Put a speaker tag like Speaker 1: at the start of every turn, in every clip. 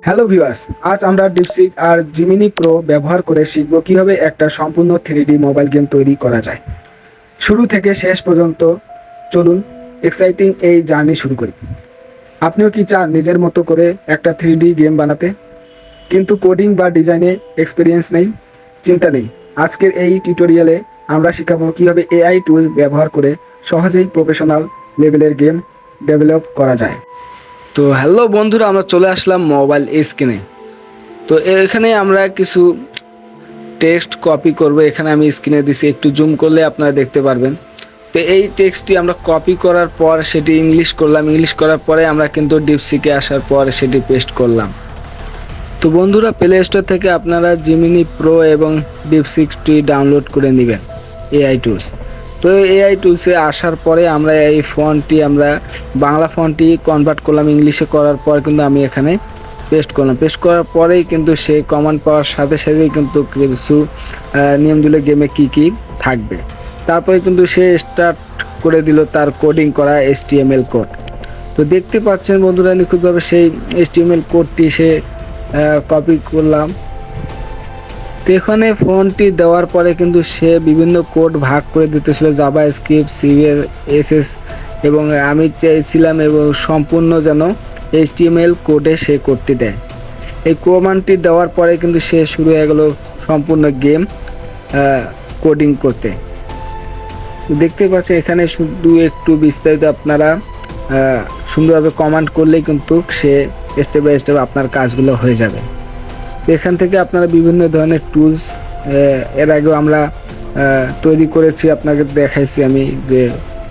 Speaker 1: Hello viewers, আজ আমরা DeepSeek আর Gemini pro ব্যবহার করে শিখব কিভাবে একটা সম্পূর্ণ 3D মোবাইল গেম তৈরি করা যায়। শুরু থেকে শেষ পর্যন্ত চলুন এক্সাইটিং এই জার্নি শুরু করি। আপনিও কি চান নিজের মতো করে একটা 3D গেম বানাতে, কিন্তু কোডিং বা ডিজাইনে এক্সপিরিয়েন্স নেই? চিন্তা নেই, আজকের এই টিউটোরিয়ালে আমরা শেখাবো কিভাবে এআই টুল ব্যবহার করে সহজেই প্রফেশনাল লেভেলের গেম ডেভেলপ করা যায়। তো হ্যালো বন্ধুরা, আমরা চলে আসলাম মোবাইল স্ক্রিনে। তো এখানে আমরা কিছু টেক্সট কপি করব। এখানে আমি স্ক্রিনে দিছি, একটু জুম করলে আপনারা দেখতে পারবেন। তো এই টেক্সটটি আমরা কপি করার পর সেটি ইংলিশ করলাম, ইংলিশ করার পরে আমরা কিন্তু ডিপসিকে আসার পর সেটি পেস্ট করলাম। তো বন্ধুরা, প্লে স্টোর থেকে আপনারা জিমিনি প্রো এবং ডিপসিকটি ডাউনলোড করে নেবেন, এআই টুলস। তো এআই টুলসে আসার পরে আমরা এই ফন্টটি আমরা বাংলা ফন্টটি কনভার্ট করলাম, ইংলিশে করার পর কিন্তু আমি এখানে পেস্ট করলাম। পেস্ট করার পরেই কিন্তু সেই কমান্ড পাওয়ার সাথে সাথেই কিন্তু কিছু নিয়ম দিল গেমে কি কি থাকবে। তারপরে কিন্তু সে স্টার্ট করে দিল তার কোডিং করা HTML কোড। তো দেখতে পাচ্ছেন বন্ধুরা, নিখুঁতভাবে সেই HTML কোডটি সে কপি করলাম। তো এখানে ফন্টটি দেওয়ার পরে কিন্তু সে বিভিন্ন কোড ভাগ করে দিতেছিল, জাভা স্ক্রিপ্ট, CSS, এবং আমি চাইছিলাম এবং সম্পূর্ণ যেন HTML কোডে সে কোডটি দেয়। এই কমান্ডটি দেওয়ার পরে কিন্তু সে শুরু হয়ে গেল সম্পূর্ণ গেম কোডিং করতে। দেখতে পাচ্ছেন এখানে শুধু একটু বিস্তারিত আপনারা সুন্দরভাবে কমান্ড করলেই কিন্তু সে স্টেপ বাই স্টেপ আপনার কাজগুলো হয়ে যাবে। এখান থেকে আপনারা বিভিন্ন ধরনের টুলস এর আগেও আমরা তৈরি করেছি, আপনাকে দেখাইছি আমি যে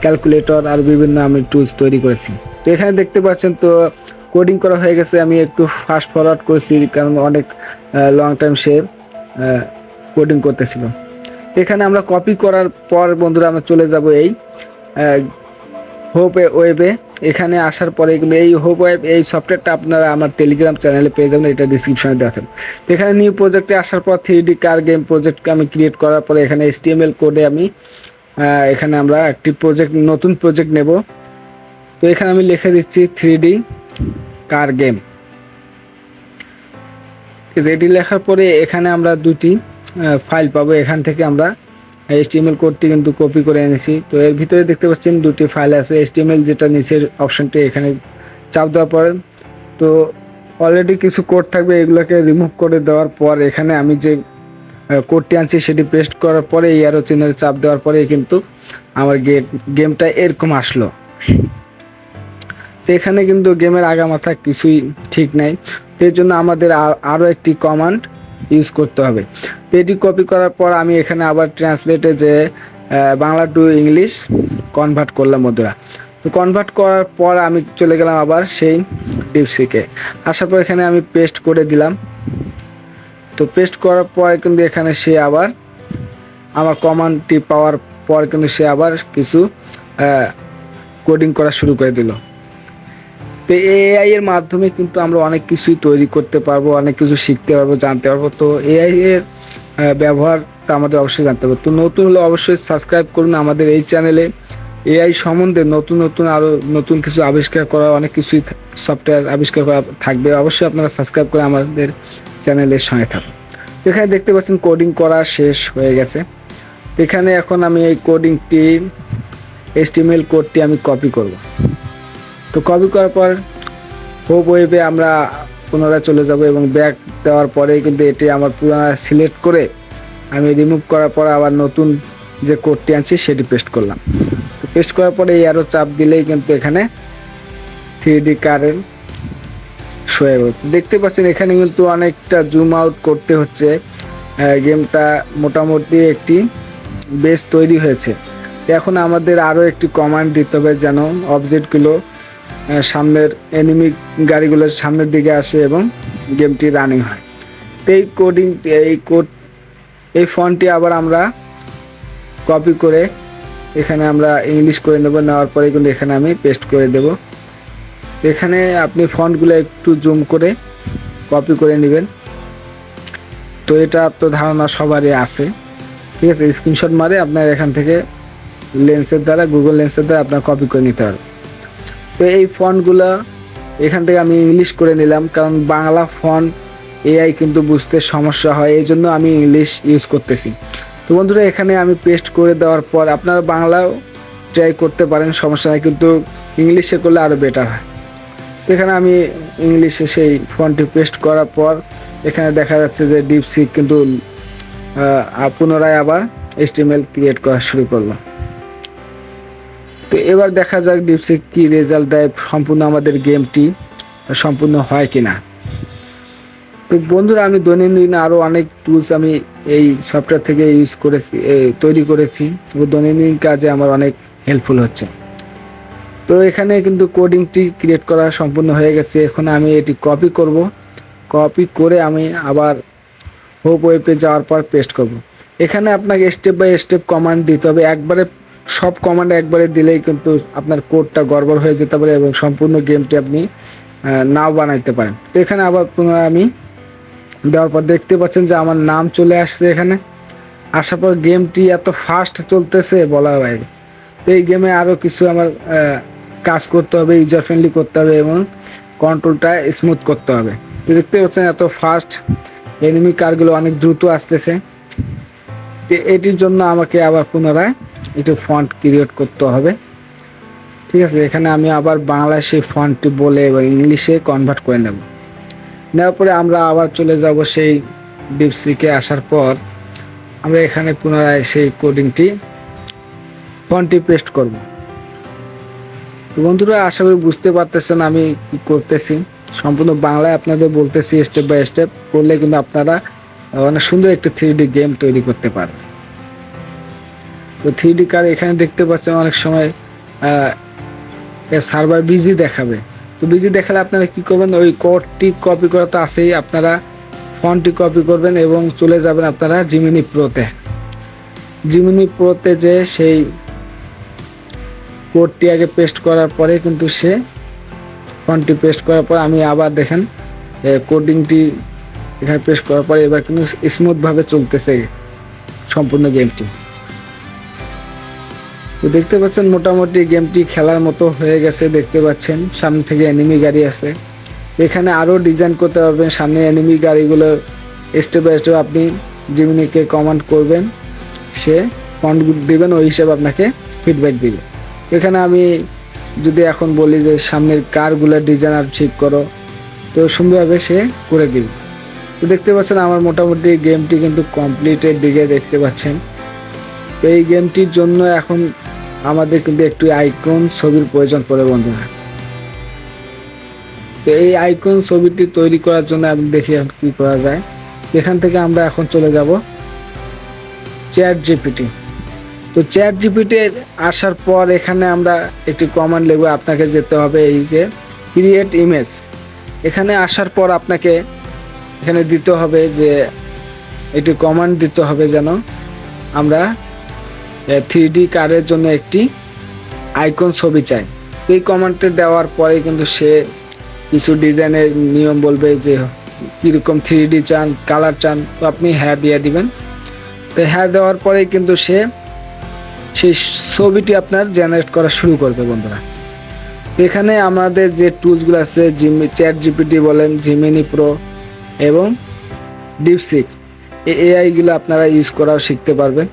Speaker 1: ক্যালকুলেটর আর বিভিন্ন আমি টুলস তৈরি করেছি। তো এখানে দেখতে পাচ্ছেন তো কোডিং করা হয়ে গেছে। আমি একটু ফাস্ট ফরওয়ার্ড করেছি কারণ অনেক লং টাইম সে কোডিং করতেছিল। এখানে আমরা কপি করার পর বন্ধুরা আমরা চলে যাব এই হোপ ওয়েবে। এখানে আসার পরে কিন্তু এই হোপ ওয়েব এই সফটওয়্যারটা আপনারা আমার টেলিগ্রাম চ্যানেলে পেয়ে যাবেন, এটা ডিসক্রিপশনে দেওয়া থাকবে। তো এখানে নিউ প্রজেক্টে আসার পর 3D কার গেম প্রজেক্টকে আমি ক্রিয়েট করার পরে এখানে HTML কোডে আমি এখানে আমরা একটি নতুন প্রজেক্ট নেব। তো এখানে আমি লিখে দিচ্ছি 3D কার গেম। এটি লেখার পরে এখানে আমরা দুটি ফাইল পাবো। এখান থেকে আমরা HTML কোডটি কিন্তু কপি করে এনেছি। তো এর ভিতরে দেখতে পাচ্ছেন দুটি ফাইল আছে। HTML যেটা নিচের অপশনটি এখানে চাপ দেওয়ার পরে তো অলরেডি কিছু কোড থাকবে, এগুলোকে রিমুভ করে দেওয়ার পর এখানে আমি যে কোডটি আনছি সেটি পেস্ট করার পরে এই অ্যারো চিহ্নের চাপ দেওয়ার পরে কিন্তু আমার গেমটা এরকম আসলো। তো এখানে কিন্তু গেমের আগামাথা কিছুই ঠিক নাই। তো এর জন্য আমাদের আরও একটি কমান্ড ইউজ করতে হবে। তো এটি কপি করার পর আমি এখানে আবার ট্রান্সলেটে যে বাংলা টু ইংলিশ কনভার্ট করলাম বন্ধুরা। তো কনভার্ট করার পর আমি চলে গেলাম আবার সেই ডিপসিকে। আসার পর এখানে আমি পেস্ট করে দিলাম। তো পেস্ট করার পর কিন্তু এখানে সে আবার আমার কমান্ডটি পাওয়ার পর কিন্তু সে আবার কিছু কোডিং করা শুরু করে দিল। তো এআই এর মাধ্যমে কিন্তু আমরা অনেক কিছুই তৈরি করতে পারবো, অনেক কিছু শিখতে পারবো, জানতে পারবো। তো এআই এর ব্যবহারটা আমাদের অবশ্যই জানতে হবে। তো নতুন হলে অবশ্যই সাবস্ক্রাইব করুন আমাদের এই চ্যানেলে। এআই সম্বন্ধে নতুন নতুন আরও নতুন কিছু আবিষ্কার করা, অনেক কিছুই সফটওয়্যার আবিষ্কার করা থাকবে। অবশ্যই আপনারা সাবস্ক্রাইব করে আমাদের চ্যানেলের সঙ্গে থাকুন। এখানে দেখতে পাচ্ছেন কোডিং করা শেষ হয়ে গেছে। এখানে এখন আমি এই কোডিংটি HTML কোডটি আমি কপি করব। তো কপি করার পর হোপ ওয়েবে আমরা পুনরায় চলে যাব এবং ব্যাক দেওয়ার পরে কিন্তু এটি আমার পুনরায় সিলেক্ট করে আমি রিমুভ করার পর আবার নতুন যে কোডটি আনছি সেটি পেস্ট করলাম। তো পেস্ট করার পরে এই আরও চাপ দিলেই কিন্তু এখানে 3D কারের শো হয়ে গেল। দেখতে পাচ্ছেন এখানে কিন্তু অনেকটা জুম আউট করতে হচ্ছে। গেমটা মোটামুটি একটি বেস তৈরি হয়েছে। এখন আমাদের আরও একটি কমান্ড দিতে হবে যেন অবজেক্টগুলো সামনের এনিমি গাড়িগুলোর সামনের দিকে আসে এবং গেমটি রানিং হয়। তো এই ফন্টটি আবার আমরা কপি করে এখানে আমরা ইংলিশ করে নেব। নেওয়ার পরে কিন্তু এখানে আমি পেস্ট করে দেব। এখানে আপনি ফন্টগুলো একটু জুম করে কপি করে নেবেন। তো এটা তো ধারণা সবারই আছে, ঠিক আছে। স্ক্রিনশট মারে আপনার এখান থেকে গুগল লেন্সের দ্বারা আপনার কপি করে নিতে হবে। তো এই ফন্টগুলো এখান থেকে আমি ইংলিশ করে নিলাম, কারণ বাংলা ফন্ট এআই কিন্তু বুঝতে সমস্যা হয়, এই জন্য আমি ইংলিশ ইউজ করতেছি। তো বন্ধুরা এখানে আমি পেস্ট করে দেওয়ার পর আপনারা বাংলাও ট্রাই করতে পারেন, সমস্যা নেই, কিন্তু ইংলিশে করলে আরও বেটার হয়। তো এখানে আমি ইংলিশে সেই ফন্টটি পেস্ট করার পর এখানে দেখা যাচ্ছে যে ডিপসিক কিন্তু পুনরায় আবার HTML ক্রিয়েট করা শুরু করলো। তো এবার দেখা যাক ডিপসিক কি রেজাল্ট দেয়, সম্পূর্ণ আমাদের গেমটি সম্পূর্ণ হয় কিনা। তো বন্ধুরা আমি দৈনন্দিন আরও অনেক টুলস আমি এই সফটওয়্যার থেকে ইউজ করেছি, তৈরি করেছি, দৈনন্দিন কাজে আমার অনেক হেল্পফুল হচ্ছে। তো এখানে কিন্তু কোডিংটি ক্রিয়েট করা সম্পূর্ণ হয়ে গেছে। এখন আমি এটি কপি করব, কপি করে আমি আবার হোপ ওয়েবে যাওয়ার পর পেস্ট করব। এখানে আপনাকে স্টেপ বাই স্টেপ কমান্ড দিতে হবে, একবারে সব কমান্ড একবারে দিলেই কিন্তু আপনার কোডটা গড়বড় হয়ে যেতে পারে এবং সম্পূর্ণ গেমটি আপনি নাও বানাইতে পারেন। তো এখানে আবার পুনরায় আমি দেওয়ার পর দেখতে পাচ্ছেন যে আমার নাম চলে আসছে। এখানে আসার পর গেমটি এত ফাস্ট চলতেছে বলার বাইরে। তো এই গেমে আরও কিছু আমার কাজ করতে হবে, ইউজার ফ্রেন্ডলি করতে হবে এবং কন্ট্রোলটা স্মুথ করতে হবে। তো দেখতে পাচ্ছেন এত ফাস্ট এনিমি কারগুলো অনেক দ্রুত আসতেছে। তো এটির জন্য আমাকে আবার পুনরায় একটু ফন্ট ক্রিয়েট করতে হবে। ঠিক আছে, এখানে আমি আবার বাংলায় সেই ফন্টটি বলে এবং ইংলিশে কনভার্ট করে নেওয়ার পরে আমরা আবার চলে যাব সেই ডিপসিকে। আসার পর আমরা এখানে পুনরায় সেই কোডিংটি ফন্টটি পেস্ট করব। তো বন্ধুরা আশা করি বুঝতে পারতেছেন আমি কি করতেছি, সম্পূর্ণ বাংলায় আপনাদের বলতেছি, স্টেপ বাই স্টেপ করলে কিন্তু আপনারা অনেক সুন্দর একটা 3D গেম তৈরি করতে পারবেন। তো 3D কার এখানে দেখতে পাচ্ছেন অনেক সময় সার্ভার বিজি দেখাবে। তো বিজি দেখালে আপনারা কি করবেন, ওই কোডটি কপি করা তো আছেই, আপনারা ফন্টটি কপি করবেন এবং চলে যাবেন আপনারা জিমিনি প্রোতে। জিমিনি প্রোতে যে সেই কোডটি আগে পেস্ট করার পরে কিন্তু সে ফন্টটি পেস্ট করার পর আমি আবার দেখেন কোডিংটি এখানে পেস্ট করার পরে এবার কিন্তু স্মুথভাবে চলতেছে সম্পূর্ণ গেমটি। তো দেখতে পাচ্ছেন মোটামুটি গেমটি খেলার মতো হয়ে গেছে। দেখতে পাচ্ছেন সামনে থেকে এনিমি গাড়ি আছে, এখানে আরও ডিজাইন করতে পারবেন। সামনে এনিমি গাড়িগুলো স্টেপ বাই স্টেপ আপনি জিমিনিকে কমান্ড করবেন, সে ফন্ট দিবেন, ওই হিসেবে আপনাকে ফিডব্যাক দিবে। এখানে আমি যদি এখন বলি যে সামনের কারগুলোর ডিজাইন আর ঠিক করো, তো সুন্দরভাবে সে করে দিবে। তো দেখতে পাচ্ছেন আমার মোটামুটি গেমটি কিন্তু কমপ্লিটের দিকে দেখতে পাচ্ছেন। তো এই গেমটির জন্য এখন আমাদের কিন্তু একটু আইকন ছবির প্রয়োজন পড়ে বন্ধুরা। তো এই আইকন ছবিটি তৈরি করার জন্য আমি দেখি কি করা যায়। এখান থেকে আমরা এখন চলে যাব চ্যাট জিপিটি। তো চ্যাট জিপিটি আসার পর এখানে আমরা একটি কমান্ড লিখব, আপনাকে যেতে হবে এই যে ক্রিয়েট ইমেজ। এখানে আসার পর আপনাকে এখানে দিতে হবে যে একটি কমান্ড দিতে হবে যেন আমরা 3D কারের জন্য একটি আইকন ছবি চাই। তো এই কমান্ডটি দেওয়ার পরে কিন্তু সে কিছু ডিজাইনের নিয়ম বলবে যে কীরকম 3D চান, কালার চান, তো আপনি হ্যাঁ দিয়ে দিবেন। তো হ্যাঁ দেওয়ার পরেই কিন্তু সে সেই ছবিটি আপনার জেনারেট করা শুরু করবে বন্ধুরা। এখানে আমাদের যে টুলসগুলো আছে চ্যাট জিপিটি বলেন, জিমিনি প্রো এবং ডিপসিক, এই এআইগুলো আপনারা ইউজ করাও শিখতে পারবেন।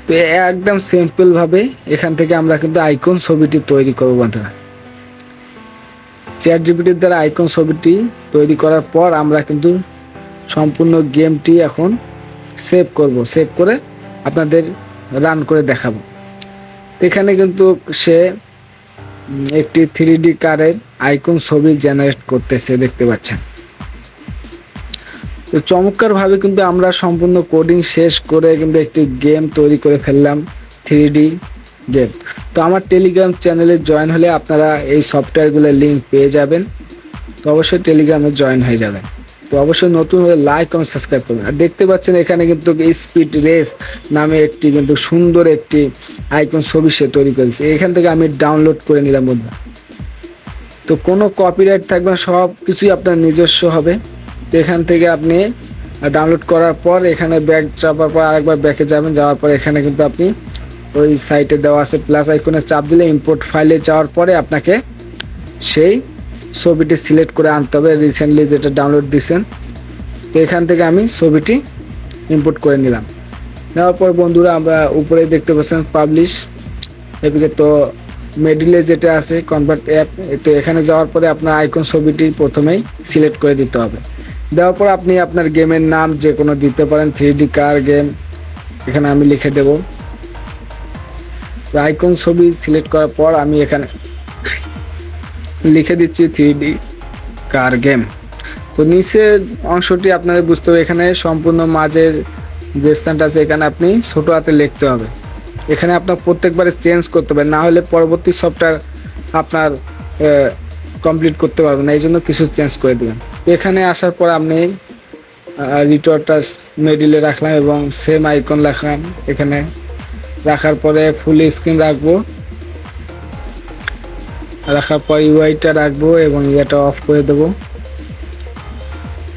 Speaker 1: তো একদম সিম্পলভাবে এখান থেকে আমরা কিন্তু আইকন ছবিটি তৈরি করব বন্ধুরা। চ্যাট জিপিটির দ্বারা আইকন ছবিটি তৈরি করার পর আমরা কিন্তু সম্পূর্ণ গেমটি এখন সেভ করব, সেভ করে আপনাদের রান করে দেখাবো। এখানে কিন্তু সে একটি 3D কারের আইকন ছবি জেনারেট করতেছে, দেখতে পাচ্ছেন। তো চমৎকারভাবে কিন্তু আমরা সম্পূর্ণ কোডিং শেষ করে কিন্তু একটি গেম তৈরি করে ফেললাম, 3D গেম। তো আমার টেলিগ্রাম চ্যানেলে জয়েন হলে আপনারা এই সফটওয়্যারগুলোর লিঙ্ক পেয়ে যাবেন। তো অবশ্যই টেলিগ্রামে জয়েন হয়ে যাবেন। তো অবশ্যই নতুন হলে লাইক এবং সাবস্ক্রাইব করবেন। আর দেখতে পাচ্ছেন এখানে কিন্তু স্পিড রেস নামে একটি কিন্তু সুন্দর একটি আইকন ছবি সে তৈরি করেছে, এখান থেকে আমি ডাউনলোড করে নিলাম বন্ধুরা। তো কোনো কপিরাইট থাকবে না, সব কিছুই আপনার নিজস্ব হবে। তো এখান থেকে আপনি ডাউনলোড করার পর এখানে ব্যাক চাপার পর আরেকবার ব্যাকে যাবেন, যাওয়ার পর এখানে কিন্তু আপনি ওই সাইটে দেওয়া আছে প্লাস আইকনে চাপ দিলে ইম্পোর্ট ফাইলে যাওয়ার পরে আপনাকে সেই ছবিটি সিলেক্ট করে আনতে হবে, রিসেন্টলি যেটা ডাউনলোড দিয়েছেন। তো এখান থেকে আমি ছবিটি ইম্পোর্ট করে নিলাম। নেওয়ার পর বন্ধুরা আমরা উপরে দেখতে পাচ্ছেন পাবলিশ এপিকে, তো মিডলে যেটা আছে কনভার্ট অ্যাপ, তো এখানে যাওয়ার পরে আপনার আইকন ছবিটি প্রথমেই সিলেক্ট করে দিতে হবে। দেওয়ার পর আপনি আপনার গেমের নাম যে কোনো দিতে পারেন, 3D কার গেম, এখানে আমি লিখে দেব। আইকন ছবি সিলেক্ট করার পর আমি এখানে লিখে দিচ্ছি 3D কার গেম। তো নিচের অংশটি আপনাদের বুঝতে হবে, এখানে সম্পূর্ণ মাঝের যে স্থানটা আছে এখানে আপনি ছোট হাতে লিখতে হবে। এখানে আপনার প্রত্যেকবারে চেঞ্জ করতে হবে, না হলে পরবর্তী সফটওয়্যার আপনার কমপ্লিট করতে পারবেন না, এই জন্য কিছু চেঞ্জ করে দেবেন। এখানে আসার পর আপনি রিটোয়ারটা মিডিলে রাখলাম এবং সেম আইকন রাখলাম। এখানে রাখার পরে ফুল স্ক্রিন রাখবো, রাখার পর ইউআইটা রাখবো এবং ইউআইটা অফ করে দেবো।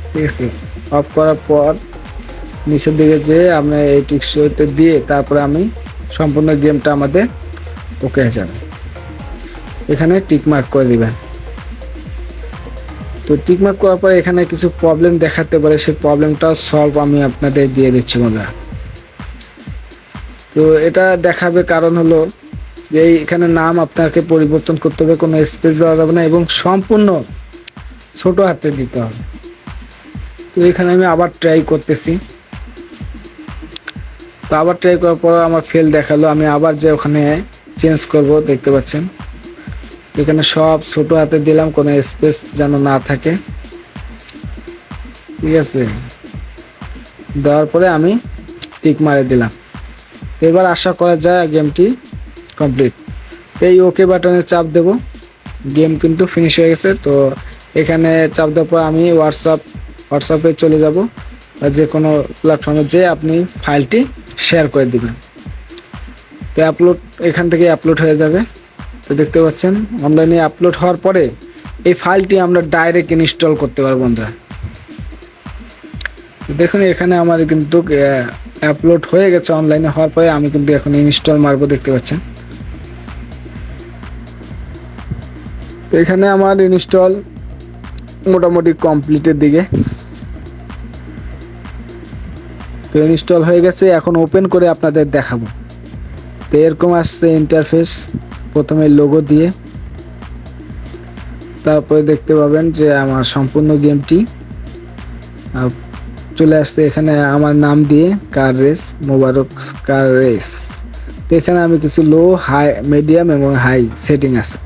Speaker 1: ঠিক আছে, অফ করার পর নিচের দিকে যে আমরা এই টিকশোতে দিয়ে তারপরে আমি সম্পূর্ণ গেমটা আমাদের ওকে হয়ে যাবে। এখানে টিক মার্ক করে দিবেন। তো টিক মার্ক করার পর এখানে কিছু প্রবলেম দেখাতে পারে, সেই প্রবলেমটা সলভ আমি আপনাদের দিয়ে দিচ্ছি বন্ধুরা। তো এটা দেখাবে কারণ হলো যে এখানে নাম আপনাকে পরিবর্তন করতে হবে, কোনো স্পেস দেওয়া যাবে না এবং সম্পূর্ণ ছোট হাতে দিতে হবে। তো এখানে আমি আবার ট্রাই করতেছি। তো আবার ট্রাই করার পর আমার ফেল দেখালো, আমি আবার যে ওখানে চেঞ্জ করব, দেখতে পাচ্ছেন এখানে সব ছোট হাতে দিলাম, কোনো স্পেস যেন না থাকে। ঠিক আছে, দেওয়ার পরে আমি টিক মারে দিলাম। এবার আশা করা যায় গেমটি কমপ্লিট। এই ওকে বাটনে চাপ দেব, গেম কিন্তু ফিনিশ হয়ে গেছে। তো এখানে চাপ দেওয়ার পর আমি হোয়াটসঅ্যাপে চলে যাব, বা যে কোনো প্ল্যাটফর্মে যে আপনি ফাইলটি শেয়ার করে দিবেন। তো আপলোড এখান থেকে আপলোড হয়ে যাবে। তো দেখতে পাচ্ছেন অনলাইনে আপলোড হওয়ার পরে এই ফাইলটি আমরা ডাইরেক্ট ইনস্টল করতে পারবো বন্ধুরা। দেখুন এখানে আমার কিন্তু আপলোড হয়ে গেছে, অনলাইনে হওয়ার পরে আমি কিন্তু এখন ইনস্টল মারবো, দেখতে পাচ্ছেন। তো এখানে আমার ইনস্টল মোটামুটি কমপ্লিটের দিকে। তো ইনস্টল হয়ে গেছে, এখন ওপেন করে আপনাদের দেখাবো। তো এরকম আসছে ইন্টারফেস, প্রথমে লোগো দিয়ে, তারপরে দেখতে পাবেন যে আমার সম্পূর্ণ গেমটি চলে আসছে। এখানে আমার নাম দিয়ে কার রেস, মোবারক কার রেস। তো এখানে আমি কিছু লো, হাই, মিডিয়াম এবং হাই সেটিং আছে,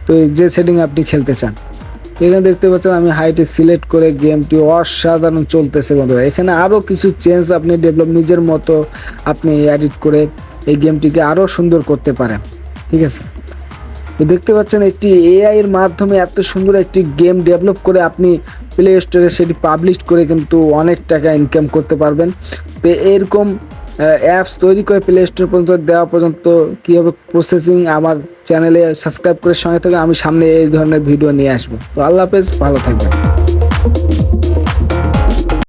Speaker 1: তো যে সেটিং আপনি খেলতে চান। এখানে দেখতে পাচ্ছেন আমি হাইটে সিলেক্ট করে গেমটি অসাধারণ চলতেছে বন্ধুরা। এখানে আরও কিছু চেঞ্জ আপনি ডেভেলপ নিজের মতো আপনি এডিট করে এই গেমটিকে আরও সুন্দর করতে পারেন। ঠিক আছে, তো দেখতে পাচ্ছেন একটি এআই এর মাধ্যমে এত সুন্দর একটি গেম ডেভেলপ করে আপনি প্লে স্টোরে সেটি পাবলিশ করে কিন্তু অনেক টাকা ইনকাম করতে পারবেন। তো এরকম অ্যাপস তৈরি করে প্লে স্টোর পর্যন্ত দেওয়া পর্যন্ত কীভাবে প্রসেসিং আমার চ্যানেলে সাবস্ক্রাইব করে সঙ্গে থেকে আমি সামনে এই ধরনের ভিডিও নিয়ে আসবো। তো আল্লাহ হাফেজ, ভালো থাকবেন।